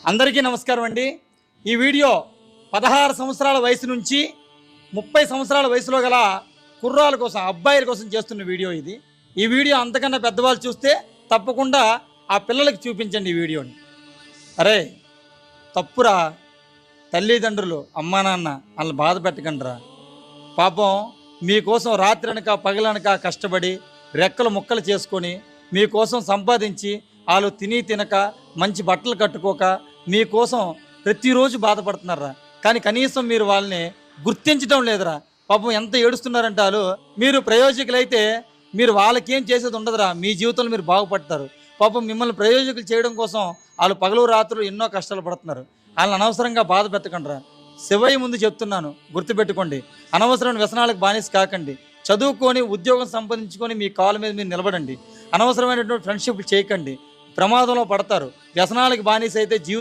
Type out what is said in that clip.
అందరికీ నమస్కారం అండి. ఈ వీడియో 16 సంవత్సరాల వయసు నుంచి 30 సంవత్సరాల వయసులో గల కుర్రాల కోసం, అబ్బాయిల కోసం చేస్తున్న వీడియో ఇది. ఈ వీడియో అంతకన్నా పెద్దవాళ్ళు చూస్తే తప్పకుండా ఆ పిల్లలకి చూపించండి ఈ వీడియోని. అరే తప్పురా, తల్లిదండ్రులు అమ్మా నాన్న వాళ్ళని బాధ పెట్టకండిరా. పాపం మీకోసం రాత్రనక పగలనక కష్టపడి రెక్కలు ముక్కలు చేసుకొని మీకోసం సంపాదించి వాళ్ళు తిని తినక మంచి బట్టలు కట్టుకోక మీకోసం ప్రతిరోజు బాధపడుతున్నారా. కానీ కనీసం మీరు వాళ్ళని గుర్తించడం లేదురా. పాపం ఎంత ఏడుస్తున్నారంటే వాళ్ళు. మీరు ప్రయోజకులైతే మీరు వాళ్ళకేం చేసేది ఉండదురా. మీ జీవితంలో మీరు బాగుపడతారు. పాపం మిమ్మల్ని ప్రయోజకులు చేయడం కోసం వాళ్ళు పగలు రాత్రులు ఎన్నో కష్టాలు పడుతున్నారు. వాళ్ళని అనవసరంగా బాధ పెట్టకండిరా. శివయ్య ముందు చెప్తున్నాను, గుర్తుపెట్టుకోండి. అనవసరమైన వ్యసనాలకు బానిస కాకండి. చదువుకొని ఉద్యోగం సంపాదించుకొని మీ కాళ్ళ మీద మీరు నిలబడండి. అనవసరమైనటువంటి ఫ్రెండ్షిప్లు చేయకండి, ప్రమాదంలో పడతారు. వ్యసనాలకు బానిస అయితే